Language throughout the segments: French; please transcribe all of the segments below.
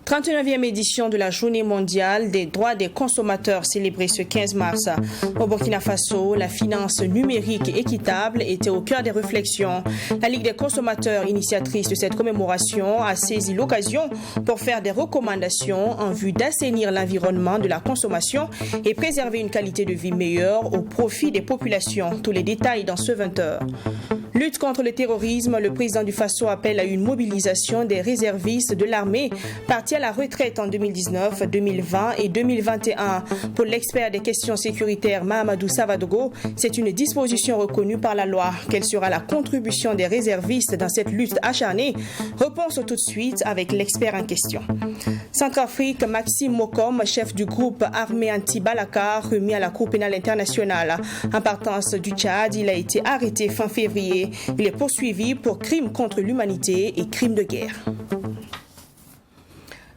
39e édition de la Journée mondiale des droits des consommateurs célébrée ce 15 mars. Au Burkina Faso, la finance numérique équitable était au cœur des réflexions. La Ligue des consommateurs, initiatrice de cette commémoration, a saisi l'occasion pour faire des recommandations en vue d'assainir l'environnement de la consommation et préserver une qualité de vie meilleure au profit des populations. Tous les détails dans ce 20h. Lutte contre le terrorisme, le président du Faso appelle à une mobilisation des réservistes de l'armée partis à la retraite en 2019, 2020 et 2021. Pour l'expert des questions sécuritaires Mahamadou Savadogo, c'est une disposition reconnue par la loi. Quelle sera la contribution des réservistes dans cette lutte acharnée? Réponse tout de suite avec l'expert en question. Centrafrique, Maxime Mokom, chef du groupe armé anti-Balaka, remis à la Cour pénale internationale. En partance du Tchad, il a été arrêté fin février. Il est poursuivi pour crimes contre l'humanité et crimes de guerre.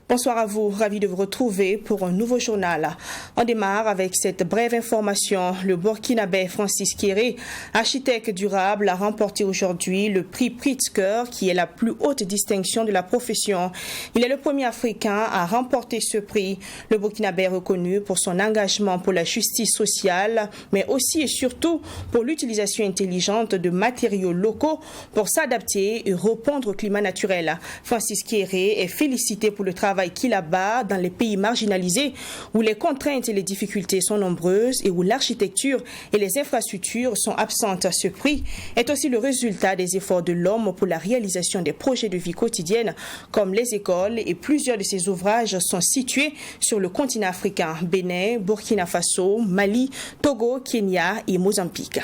Bonsoir à vous, ravi de vous retrouver pour un nouveau journal. On démarre avec cette brève information. Le Burkinabé Francis Kéré, architecte durable, a remporté aujourd'hui le prix Pritzker, qui est la plus haute distinction de la profession. Il est le premier Africain à remporter ce prix. Le Burkinabé est reconnu pour son engagement pour la justice sociale, mais aussi et surtout pour l'utilisation intelligente de matériaux locaux pour s'adapter et répondre au climat naturel. Francis Kéré est félicité pour le travail qu'il abat dans les pays marginalisés où les contraintes et les difficultés sont nombreuses et où l'architecture et les infrastructures sont absentes. Ce prix est aussi le résultat des efforts de l'homme pour la réalisation des projets de vie quotidienne comme les écoles, et plusieurs de ces ouvrages sont situés sur le continent africain: Bénin, Burkina Faso, Mali, Togo, Kenya et Mozambique.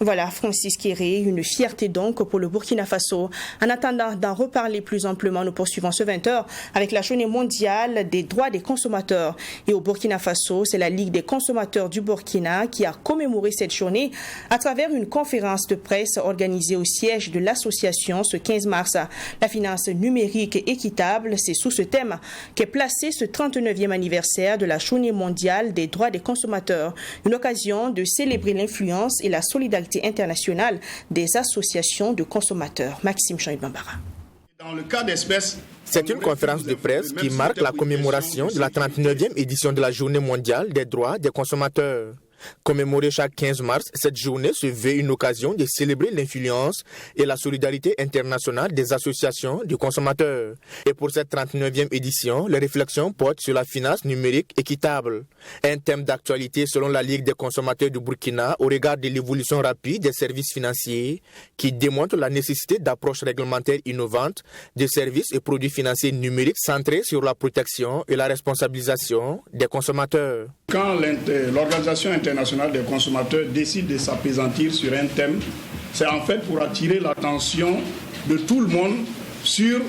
Voilà, Francis Kéré, une fierté donc pour le Burkina Faso. En attendant d'en reparler plus amplement, nous poursuivons ce 20h avec la journée mondiale des droits des consommateurs. Et au Burkina Faso, c'est la Ligue des consommateurs du Burkina qui a commémoré cette journée à travers une conférence de presse organisée au siège de l'association ce 15 mars. La finance numérique équitable, c'est sous ce thème qu'est placé ce 39e anniversaire de la Journée mondiale des droits des consommateurs. Une occasion de célébrer l'influence et la solidarité internationale des associations de consommateurs. Maxime Jean-Yves-Bambara. Dans le cas d'espèce, c'est une conférence de presse qui marque la commémoration de la 39e édition de la Journée mondiale des droits des consommateurs. Commémorée chaque 15 mars, cette journée se veut une occasion de célébrer l'influence et la solidarité internationale des associations de consommateurs. Et pour cette 39e édition, les réflexions portent sur la finance numérique équitable. Un thème d'actualité selon la Ligue des consommateurs du Burkina au regard de l'évolution rapide des services financiers qui démontre la nécessité d'approches réglementaires innovantes de services et produits financiers numériques centrés sur la protection et la responsabilisation des consommateurs. Quand l'Organisation internationale des consommateurs décide de s'appesantir sur un thème, c'est en fait pour attirer l'attention de tout le monde sur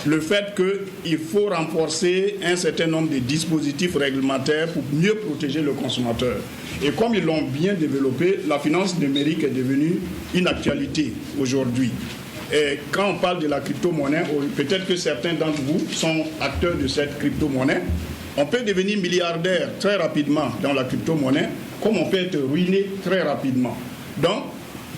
le fait qu'il faut renforcer un certain nombre de dispositifs réglementaires pour mieux protéger le consommateur. Et comme ils l'ont bien développé, la finance numérique est devenue une actualité aujourd'hui. Et quand on parle de la crypto-monnaie, peut-être que certains d'entre vous sont acteurs de cette crypto-monnaie. On peut devenir milliardaire très rapidement dans la crypto-monnaie, comme on peut être ruiné très rapidement. Donc,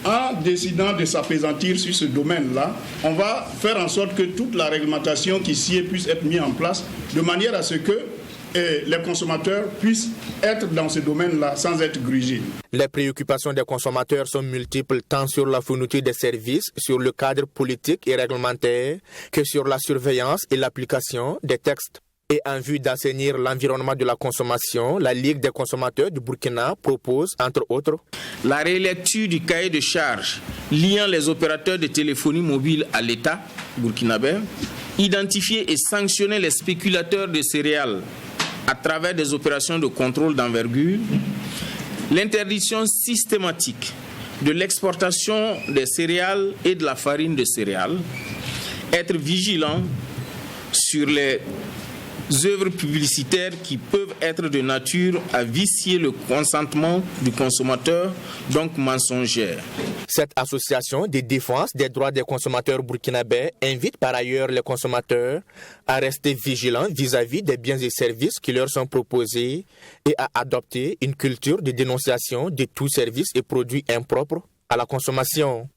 en décidant de s'appesantir sur ce domaine-là, on va faire en sorte que toute la réglementation qui s'y est puisse être mise en place, de manière à ce que les consommateurs puissent être dans ce domaine-là sans être grugés. Les préoccupations des consommateurs sont multiples tant sur la fourniture des services, sur le cadre politique et réglementaire, que sur la surveillance et l'application des textes. Et en vue d'assainir l'environnement de la consommation, la Ligue des consommateurs du Burkina propose, entre autres, la relecture du cahier de charges liant les opérateurs de téléphonie mobile à l'État burkinabé, identifier et sanctionner les spéculateurs de céréales à travers des opérations de contrôle d'envergure, l'interdiction systématique de l'exportation des céréales et de la farine de céréales, être vigilant sur les œuvres publicitaires qui peuvent être de nature à vicier le consentement du consommateur, donc mensongères. Cette association de défense des droits des consommateurs burkinabés invite par ailleurs les consommateurs à rester vigilants vis-à-vis des biens et services qui leur sont proposés et à adopter une culture de dénonciation de tout services et produits impropres à la consommation.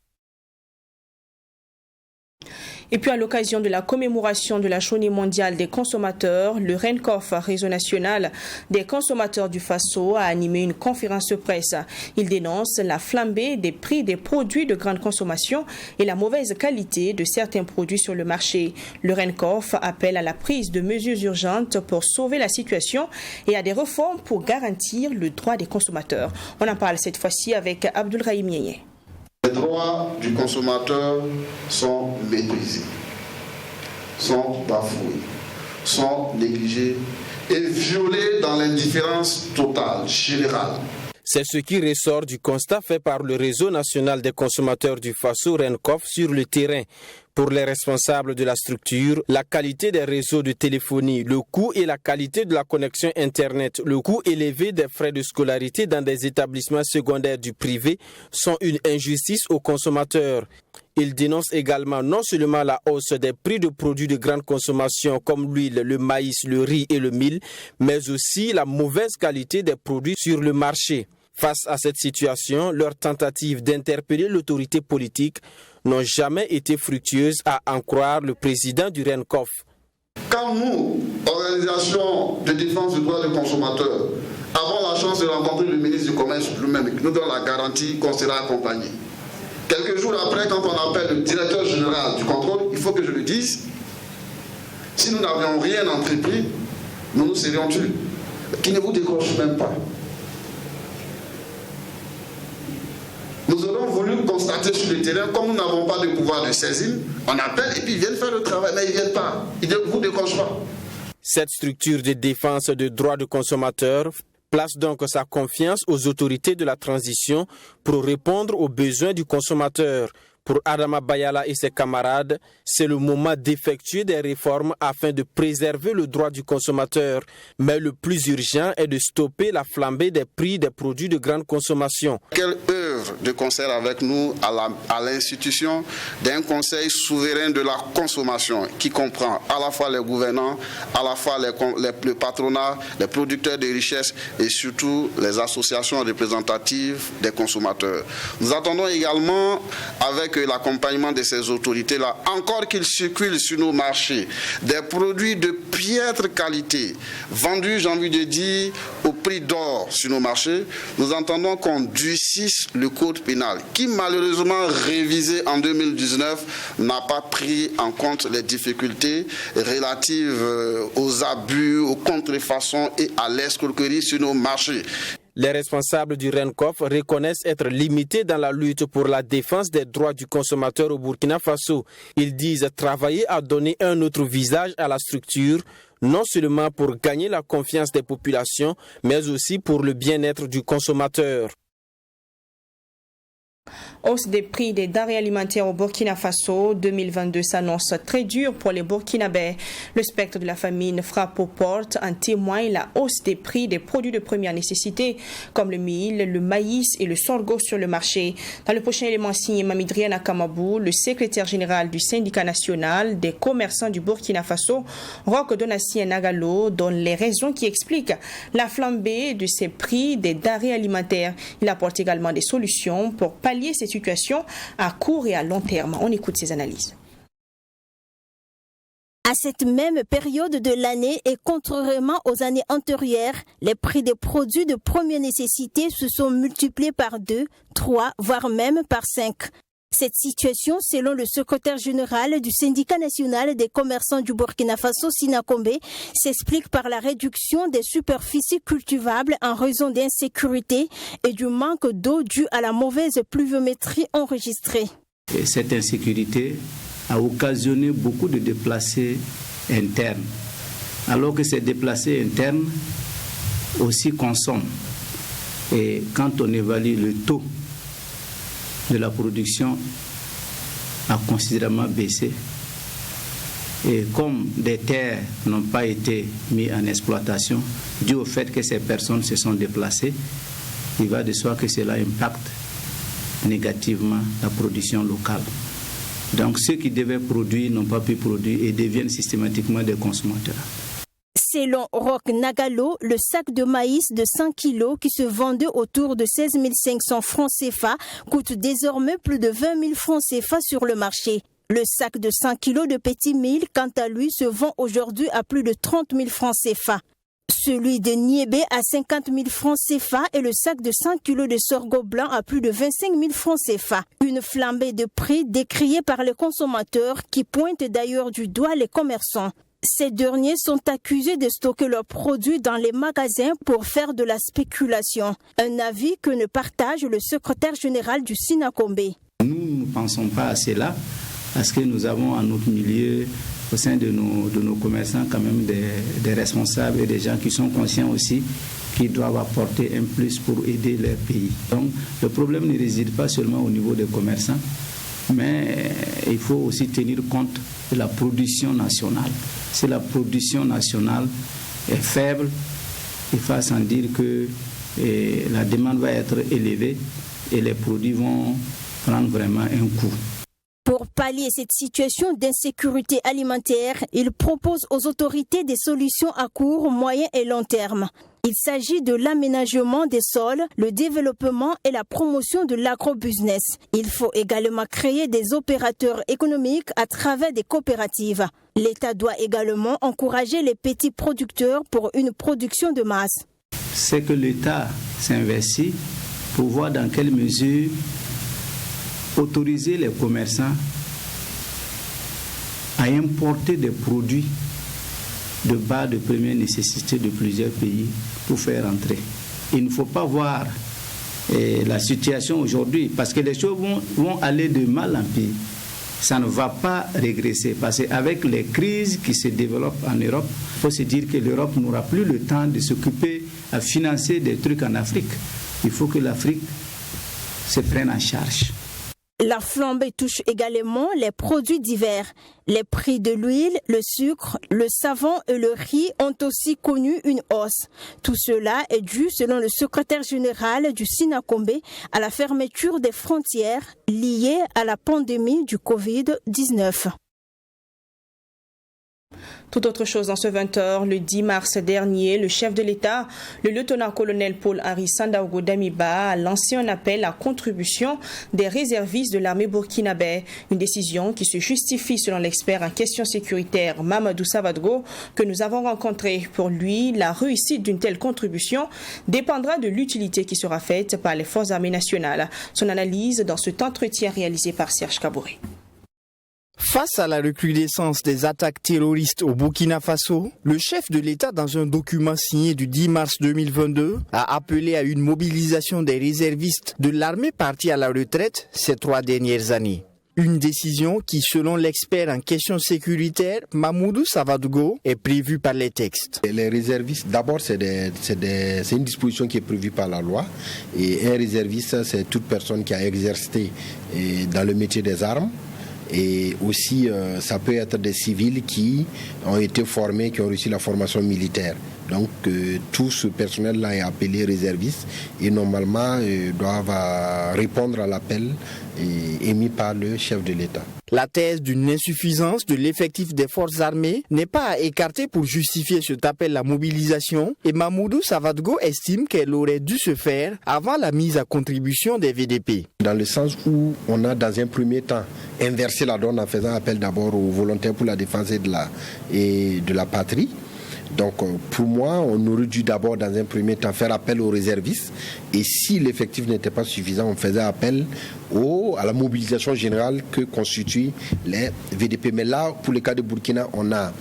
Et puis à l'occasion de la commémoration de la Journée mondiale des consommateurs, le RENCOF, Réseau national des consommateurs du Faso, a animé une conférence de presse. Il dénonce la flambée des prix des produits de grande consommation et la mauvaise qualité de certains produits sur le marché. Le RENCOF appelle à la prise de mesures urgentes pour sauver la situation et à des réformes pour garantir le droit des consommateurs. On en parle cette fois-ci avec Abdoulrahim Yeye. Les droits du consommateur sont méprisés, sont bafoués, sont négligés et violés dans l'indifférence totale, générale. C'est ce qui ressort du constat fait par le Réseau national des consommateurs du Faso, RENCOF, sur le terrain. Pour les responsables de la structure, la qualité des réseaux de téléphonie, le coût et la qualité de la connexion Internet, le coût élevé des frais de scolarité dans des établissements secondaires du privé sont une injustice aux consommateurs. Il dénonce également non seulement la hausse des prix de produits de grande consommation comme l'huile, le maïs, le riz et le mil, mais aussi la mauvaise qualité des produits sur le marché. Face à cette situation, leurs tentatives d'interpeller l'autorité politique n'ont jamais été fructueuses, à en croire le président du RENCOF. Quand nous, organisation de défense des droits des consommateurs, avons la chance de rencontrer le ministre du Commerce lui-même, qui nous donne la garantie qu'on sera accompagné. Quelques jours après, quand on appelle le directeur général du contrôle, il faut que je le dise, si nous n'avions rien entrepris, nous serions tués. Qui ne vous décroche même pas. Nous aurions voulu constater sur le terrain, comme nous n'avons pas de pouvoir de saisine, on appelle et puis ils viennent faire le travail, mais ils ne viennent pas, ils ne vous décrochent pas. Cette structure de défense des droits de consommateurs place donc sa confiance aux autorités de la transition pour répondre aux besoins du consommateur. Pour Adama Bayala et ses camarades, c'est le moment d'effectuer des réformes afin de préserver le droit du consommateur. Mais le plus urgent est de stopper la flambée des prix des produits de grande consommation. Quelle œuvre de concert avec nous à l'institution d'un conseil souverain de la consommation qui comprend à la fois les gouvernants, à la fois le patronat, les producteurs de richesses et surtout les associations représentatives des consommateurs. Nous attendons également avec l'accompagnement de ces autorités-là, encore qu'ils circulent sur nos marchés, des produits de piètre qualité, vendus, j'ai envie de dire, au prix d'or sur nos marchés, nous entendons qu'on durcisse le code pénal, qui malheureusement, révisé en 2019, n'a pas pris en compte les difficultés relatives aux abus, aux contrefaçons et à l'escroquerie sur nos marchés. Les responsables du RENCOF reconnaissent être limités dans la lutte pour la défense des droits du consommateur au Burkina Faso. Ils disent travailler à donner un autre visage à la structure, non seulement pour gagner la confiance des populations, mais aussi pour le bien-être du consommateur. Hausse des prix des denrées alimentaires au Burkina Faso, 2022 s'annonce très dur pour les Burkinabés. Le spectre de la famine frappe aux portes, en témoigne la hausse des prix des produits de première nécessité, comme le mil, le maïs et le sorgho sur le marché. Dans le prochain élément signé Mamidriana Kamabou, le secrétaire général du syndicat national des commerçants du Burkina Faso, Roch Donatien Nagalo, donne les raisons qui expliquent la flambée de ces prix des denrées alimentaires. Il apporte également des solutions pour pallier ces situations à court et à long terme. On écoute ces analyses. À cette même période de l'année et contrairement aux années antérieures, les prix des produits de première nécessité se sont multipliés par 2, 3, voire même par 5. Cette situation, selon le secrétaire général du syndicat national des commerçants du Burkina Faso, Sinakombe, s'explique par la réduction des superficies cultivables en raison d'insécurité et du manque d'eau dû à la mauvaise pluviométrie enregistrée. Et cette insécurité a occasionné beaucoup de déplacés internes, alors que ces déplacés internes aussi consomment. Et quand on évalue le taux de la production a considérablement baissé. Et comme des terres n'ont pas été mises en exploitation, dû au fait que ces personnes se sont déplacées, il va de soi que cela impacte négativement la production locale. Donc ceux qui devaient produire n'ont pas pu produire et deviennent systématiquement des consommateurs. Selon Roch Nagalo, le sac de maïs de 100 kg qui se vendait autour de 16 500 francs CFA coûte désormais plus de 20 000 francs CFA sur le marché. Le sac de 100 kg de petit mil, quant à lui, se vend aujourd'hui à plus de 30 000 francs CFA. Celui de Niébé à 50 000 francs CFA et le sac de 100 kg de sorgho blanc à plus de 25 000 francs CFA. Une flambée de prix décriée par les consommateurs qui pointent d'ailleurs du doigt les commerçants. Ces derniers sont accusés de stocker leurs produits dans les magasins pour faire de la spéculation. Un avis que ne partage le secrétaire général du Sinakombe. Nous ne pensons pas à cela parce que nous avons en notre milieu, au sein de nos commerçants, quand même des responsables et des gens qui sont conscients aussi qu'ils doivent apporter un plus pour aider leur pays. Donc le problème ne réside pas seulement au niveau des commerçants, mais il faut aussi tenir compte de la production nationale. Si la production nationale est faible, il faut sans dire que la demande va être élevée et les produits vont prendre vraiment un coup. Pour pallier cette situation d'insécurité alimentaire, il propose aux autorités des solutions à court, moyen et long terme. Il s'agit de l'aménagement des sols, le développement et la promotion de l'agrobusiness. Il faut également créer des opérateurs économiques à travers des coopératives. L'État doit également encourager les petits producteurs pour une production de masse. C'est que l'État s'investit pour voir dans quelle mesure autoriser les commerçants à importer des produits de bas de première nécessité de plusieurs pays pour faire entrer. Il ne faut pas voir la situation aujourd'hui parce que les choses vont aller de mal en pire. Ça ne va pas régresser parce qu'avec les crises qui se développent en Europe, il faut se dire que l'Europe n'aura plus le temps de s'occuper à financer des trucs en Afrique. Il faut que l'Afrique se prenne en charge. La flambée touche également les produits divers. Les prix de l'huile, le sucre, le savon et le riz ont aussi connu une hausse. Tout cela est dû, selon le secrétaire général du Sinakombe, à la fermeture des frontières liée à la pandémie du Covid-19. Tout autre chose dans ce 20h, le 10 mars dernier, le chef de l'État, le lieutenant-colonel Paul-Henri Sandaogo Damiba, a lancé un appel à contribution des réservistes de l'armée burkinabé. Une décision qui se justifie selon l'expert en questions sécuritaires Mamadou Savadgo que nous avons rencontré. Pour lui, la réussite d'une telle contribution dépendra de l'utilité qui sera faite par les forces armées nationales. Son analyse dans cet entretien réalisé par Serge Kabouré. Face à la recrudescence des attaques terroristes au Burkina Faso, le chef de l'État, dans un document signé du 10 mars 2022, a appelé à une mobilisation des réservistes de l'armée partie à la retraite ces 3 dernières années. Une décision qui, selon l'expert en questions sécuritaires, Mamoudou Savadgo, est prévue par les textes. Les réservistes, d'abord, c'est une disposition qui est prévue par la loi. Et un réserviste, c'est toute personne qui a exercé dans le métier des armes. Et aussi, ça peut être des civils qui ont été formés, qui ont reçu la formation militaire. Donc, tout ce personnel-là est appelé réserviste et normalement doivent répondre à l'appel émis par le chef de l'État. La thèse d'une insuffisance de l'effectif des forces armées n'est pas à écarter pour justifier cet appel à mobilisation et Mamoudou Savadgo estime qu'elle aurait dû se faire avant la mise à contribution des VDP. Dans le sens où on a dans un premier temps inversé la donne en faisant appel d'abord aux volontaires pour la défense et de la patrie. Donc pour moi, on aurait dû d'abord dans un premier temps faire appel aux réservistes et si l'effectif n'était pas suffisant, on faisait appel à la mobilisation générale que constituent les VDP. Mais là, pour le cas de Burkina, on a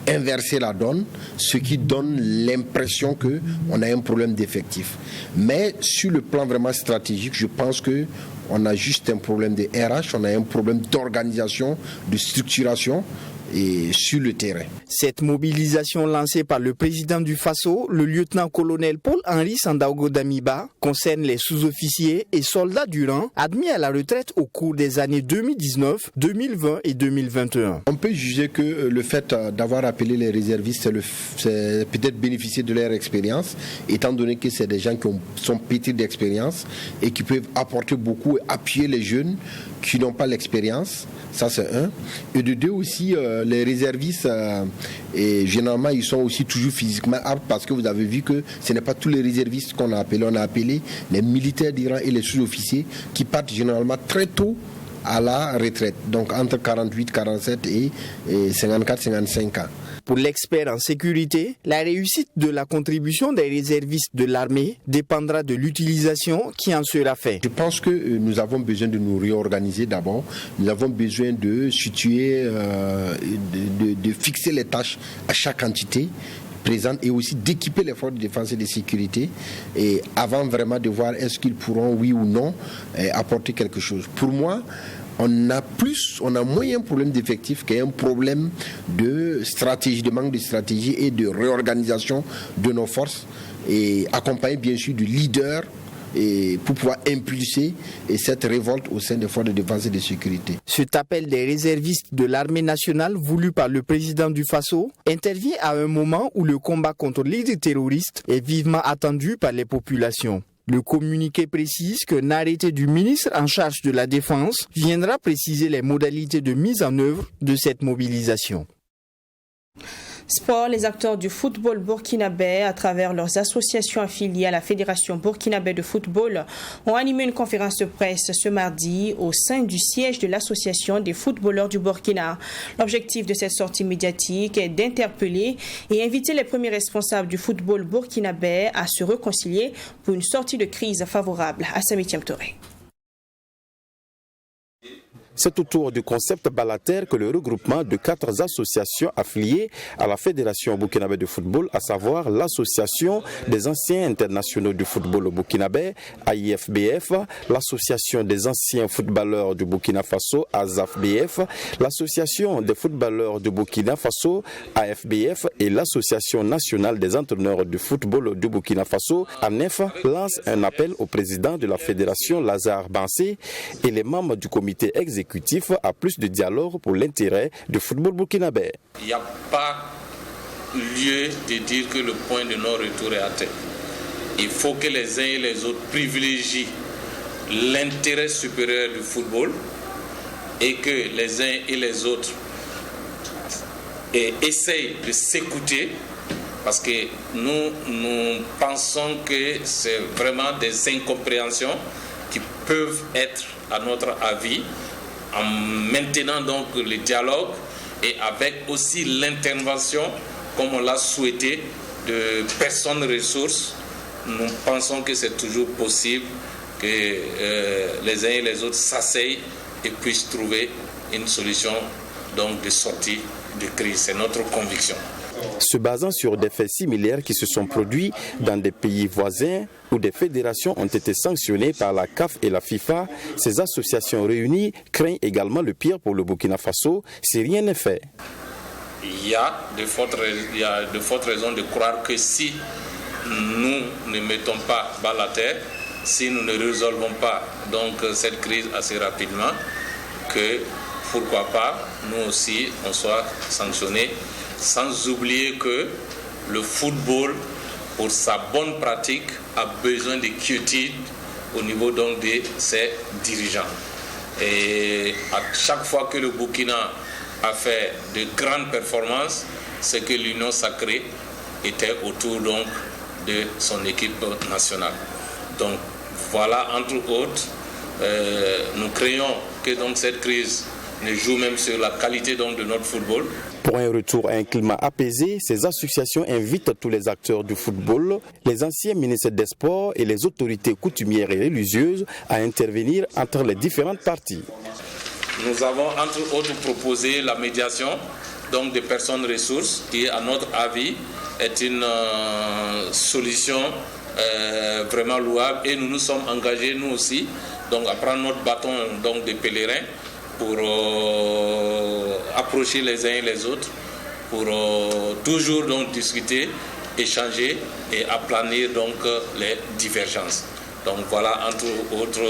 inverser la donne, ce qui donne l'impression qu'on a un problème d'effectif. Mais sur le plan vraiment stratégique, je pense qu'on a juste un problème de RH, on a un problème d'organisation, de structuration et sur le terrain. Cette mobilisation lancée par le président du Faso, le lieutenant-colonel Paul-Henri Sandaogo Damiba, concerne les sous-officiers et soldats du rang admis à la retraite au cours des années 2019, 2020 et 2021. On peut juger que le fait d'avoir appelé les réservistes, c'est peut-être bénéficier de leur expérience, étant donné que c'est des gens qui sont pétris d'expérience et qui peuvent apporter beaucoup et appuyer les jeunes qui n'ont pas l'expérience. Ça, c'est un. Et de deux aussi, les réservistes, et généralement, ils sont aussi toujours physiquement aptes parce que vous avez vu que ce n'est pas tous les réservistes qu'on a appelés. On a appelé les militaires d'Iran et les sous-officiers qui partent généralement très tôt à la retraite. Donc entre 48, 47 et 54, 55 ans. Pour l'expert en sécurité, la réussite de la contribution des réservistes de l'armée dépendra de l'utilisation qui en sera faite. Je pense que nous avons besoin de nous réorganiser d'abord. Nous avons besoin de situer, de fixer les tâches à chaque entité présente et aussi d'équiper les forces de défense et de sécurité et avant vraiment de voir est-ce qu'ils pourront, oui ou non, apporter quelque chose. Pour moi, on a moins un problème d'effectif qu'un problème de stratégie, de manque de stratégie et de réorganisation de nos forces et accompagné bien sûr du leader et pour pouvoir impulser cette révolte au sein des forces de défense et de sécurité. Cet appel des réservistes de l'armée nationale voulu par le président du Faso intervient à un moment où le combat contre l'idée terroriste est vivement attendu par les populations. Le communiqué précise qu'un arrêté du ministre en charge de la Défense viendra préciser les modalités de mise en œuvre de cette mobilisation. Sport, les acteurs du football burkinabé, à travers leurs associations affiliées à la Fédération burkinabé de football, ont animé une conférence de presse ce mardi au sein du siège de l'Association des footballeurs du Burkina. L'objectif de cette sortie médiatique est d'interpeller et inviter les premiers responsables du football burkinabé à se réconcilier pour une sortie de crise favorable à Sami Touré. C'est autour du concept balater que le regroupement de 4 associations affiliées à la Fédération burkinabé de football, à savoir l'Association des anciens internationaux du football burkinabé, AIFBF, l'Association des anciens footballeurs du Burkina Faso, ASAFBF, l'Association des footballeurs du Burkina Faso, AFBF, et l'Association nationale des entraîneurs du football du Burkina Faso, ANEF, lance un appel au président de la Fédération, Lazare Bansé, et les membres du comité exécutif à plus de dialogue pour l'intérêt du football burkinabé. Il n'y a pas lieu de dire que le point de non-retour est atteint. Il faut que les uns et les autres privilégient l'intérêt supérieur du football et que les uns et les autres essayent de s'écouter, parce que nous pensons que c'est vraiment des incompréhensions qui peuvent être, à notre avis, en maintenant donc le dialogue et avec aussi l'intervention, comme on l'a souhaité, de personnes ressources. Nous pensons que c'est toujours possible que les uns et les autres s'asseyent et puissent trouver une solution donc de sortie de crise. C'est notre conviction. Se basant sur des faits similaires qui se sont produits dans des pays voisins où des fédérations ont été sanctionnées par la CAF et la FIFA, ces associations réunies craignent également le pire pour le Burkina Faso si rien n'est fait. Il y a de fortes raisons de croire que si nous ne mettons pas bas la terre, si nous ne résolvons pas donc cette crise assez rapidement, que pourquoi pas nous aussi on soit sanctionnés. Sans oublier que le football, pour sa bonne pratique, a besoin de quiétude au niveau donc de ses dirigeants. Et à chaque fois que le Burkina a fait de grandes performances, c'est que l'union sacrée était autour donc de son équipe nationale. Donc voilà, entre autres, nous craignons que donc cette crise ne joue même sur la qualité donc de notre football. Pour un retour à un climat apaisé, ces associations invitent tous les acteurs du football, les anciens ministres des Sports et les autorités coutumières et religieuses à intervenir entre les différentes parties. Nous avons entre autres proposé la médiation donc des personnes ressources qui, à notre avis, est une solution vraiment louable, et nous nous sommes engagés nous aussi donc à prendre notre bâton donc de pèlerin pour approcher les uns et les autres pour toujours donc discuter, échanger et aplanir donc les divergences. Donc voilà, entre autres,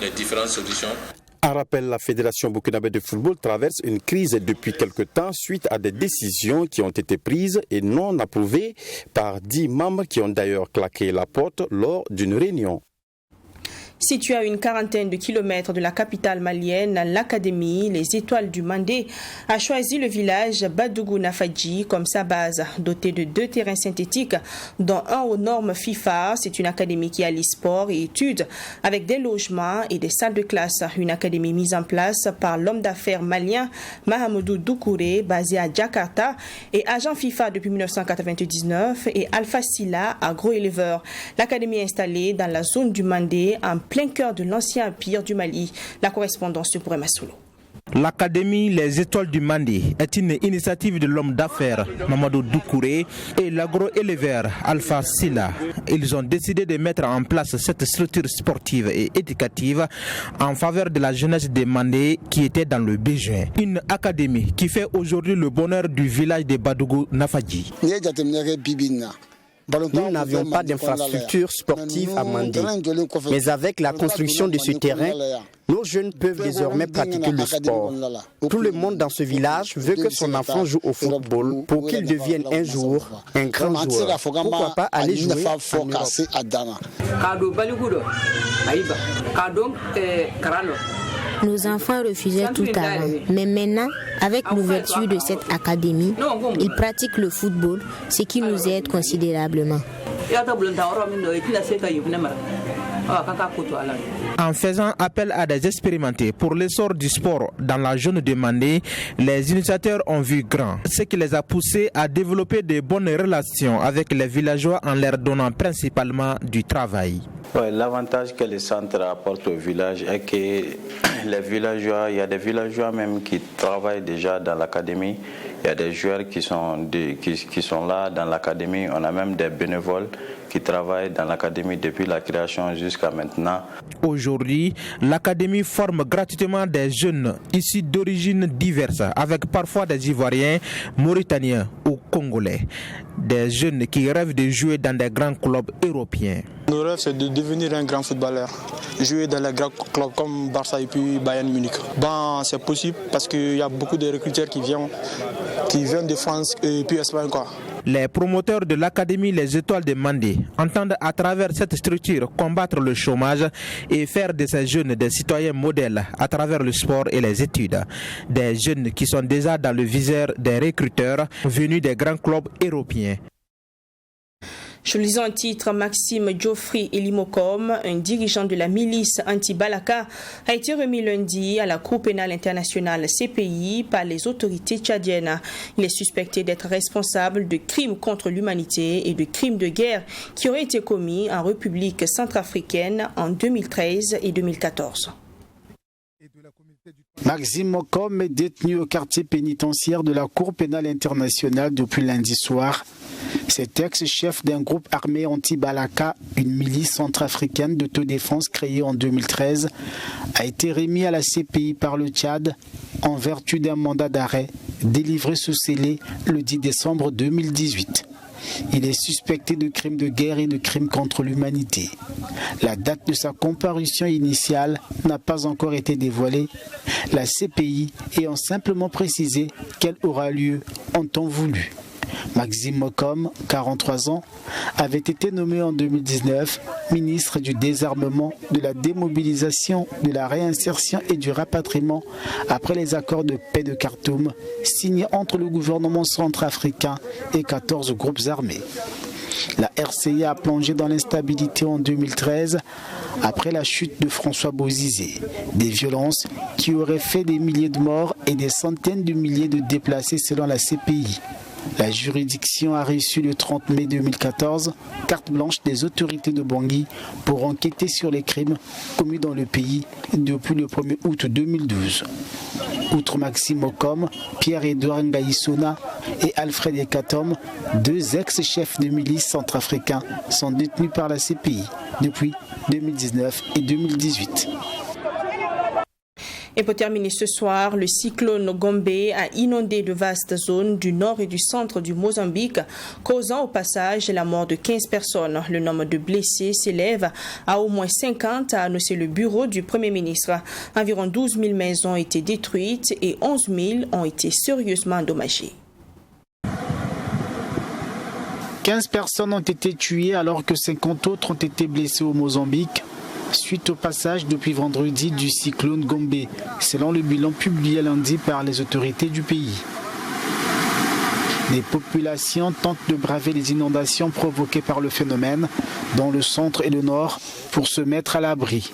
les différentes solutions. En rappel, la Fédération burkinabé de football traverse une crise depuis quelque temps suite à des décisions qui ont été prises et non approuvées par 10 membres qui ont d'ailleurs claqué la porte lors d'une réunion. Située à une quarantaine de kilomètres de la capitale malienne, l'Académie Les Étoiles du Mandé a choisi le village Badougou Nafadji comme sa base, dotée de 2 terrains synthétiques, dont un aux normes FIFA. C'est une académie qui allie sport et études, avec des logements et des salles de classe. Une académie mise en place par l'homme d'affaires malien Mahamadou Doucouré, basé à Jakarta, et agent FIFA depuis 1999, et Alpha Silla, agroéleveur. L'académie est installée dans la zone du Mandé, en plein cœur de l'ancien empire du Mali. La correspondance de Bourema Soulou. L'Académie Les Étoiles du Mandé est une initiative de l'homme d'affaires Mamadou Doucouré et l'agroéleveur Alpha Silla. Ils ont décidé de mettre en place cette structure sportive et éducative en faveur de la jeunesse des Mandé qui était dans le besoin. Une académie qui fait aujourd'hui le bonheur du village de Badougou Nafadji. Nous n'avions pas d'infrastructure sportive à Mandé, mais avec la construction de ce terrain, nos jeunes peuvent désormais pratiquer le sport. Tout le monde dans ce village veut que son enfant joue au football pour qu'il devienne un jour un grand joueur. Pourquoi pas aller jouer en Europe? Nos enfants refusaient tout avant, mais maintenant, avec l'ouverture de cette académie, ils pratiquent le football, ce qui nous aide considérablement. En faisant appel à des expérimentés pour l'essor du sport dans la zone de Mandé, les initiateurs ont vu grand, ce qui les a poussés à développer de bonnes relations avec les villageois en leur donnant principalement du travail. Ouais, l'avantage que le centre apporte au village est que les villageois, il y a des villageois même qui travaillent déjà dans l'académie, il y a des joueurs qui sont là dans l'académie, on a même des bénévoles qui travaillent dans l'académie depuis la création jusqu'à maintenant. Aujourd'hui, l'académie forme gratuitement des jeunes issus d'origines diverses, avec parfois des Ivoiriens, Mauritaniens ou Congolais. Des jeunes qui rêvent de jouer dans des grands clubs européens. Mon rêve, c'est de devenir un grand footballeur, jouer dans les grands clubs comme Barça et puis Bayern Munich. C'est possible parce qu'il y a beaucoup de recruteurs qui viennent de France et puis Espagne, quoi. Les promoteurs de l'Académie Les Étoiles de Mandé entendent à travers cette structure combattre le chômage et faire de ces jeunes des citoyens modèles à travers le sport et les études. Des jeunes qui sont déjà dans le viseur des recruteurs venus des grands clubs européens. Je lis un titre, Maxime Geoffrey Elimokom, un dirigeant de la milice anti-Balaka, a été remis lundi à la Cour pénale internationale CPI par les autorités tchadiennes. Il est suspecté d'être responsable de crimes contre l'humanité et de crimes de guerre qui auraient été commis en République centrafricaine en 2013 et 2014. Maxime Mokom est détenu au quartier pénitentiaire de la Cour pénale internationale depuis lundi soir. Cet ex-chef d'un groupe armé anti-Balaka, une milice centrafricaine d'autodéfense créée en 2013, a été remis à la CPI par le Tchad en vertu d'un mandat d'arrêt délivré sous scellé le 10 décembre 2018. Il est suspecté de crimes de guerre et de crimes contre l'humanité. La date de sa comparution initiale n'a pas encore été dévoilée, la CPI ayant simplement précisé qu'elle aura lieu en temps voulu. Maxime Mokom, 43 ans, avait été nommé en 2019 ministre du désarmement, de la démobilisation, de la réinsertion et du rapatriement après les accords de paix de Khartoum signés entre le gouvernement centrafricain et 14 groupes armés. La RCI a plongé dans l'instabilité en 2013 après la chute de François Bozizé. Des violences qui auraient fait des milliers de morts et des centaines de milliers de déplacés selon la CPI. La juridiction a reçu le 30 mai 2014 carte blanche des autorités de Bangui pour enquêter sur les crimes commis dans le pays depuis le 1er août 2012. Outre Maxime Mokom, Pierre-Edouard Ngaïsona et Alfred Ekatom, 2 ex-chefs de milice centrafricains, sont détenus par la CPI depuis 2019 et 2018. Et pour terminer ce soir, le cyclone Gombe a inondé de vastes zones du nord et du centre du Mozambique, causant au passage la mort de 15 personnes. Le nombre de blessés s'élève à au moins 50, a annoncé le bureau du Premier ministre. Environ 12 000 maisons ont été détruites et 11 000 ont été sérieusement endommagées. 15 personnes ont été tuées alors que 50 autres ont été blessées au Mozambique suite au passage depuis vendredi du cyclone Gombe, selon le bilan publié lundi par les autorités du pays. Les populations tentent de braver les inondations provoquées par le phénomène dans le centre et le nord pour se mettre à l'abri.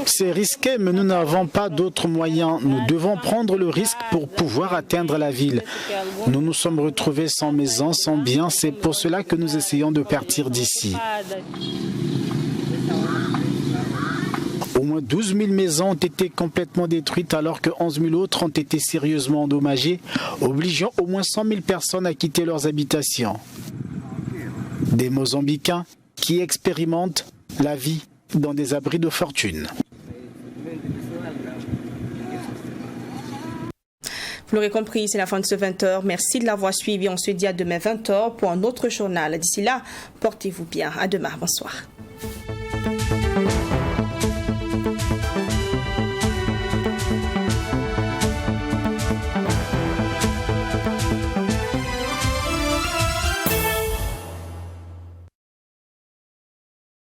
C'est risqué, mais nous n'avons pas d'autres moyens. Nous devons prendre le risque pour pouvoir atteindre la ville. Nous nous sommes retrouvés sans maison, sans biens. C'est pour cela que nous essayons de partir d'ici. Au moins 12 000 maisons ont été complètement détruites alors que 11 000 autres ont été sérieusement endommagées, obligeant au moins 100 000 personnes à quitter leurs habitations. Des Mozambicains qui expérimentent la vie dans des abris de fortune. Vous l'aurez compris, c'est la fin de ce 20h. Merci de l'avoir suivi. On se dit à demain 20h pour un autre journal. D'ici là, portez-vous bien. À demain. Bonsoir.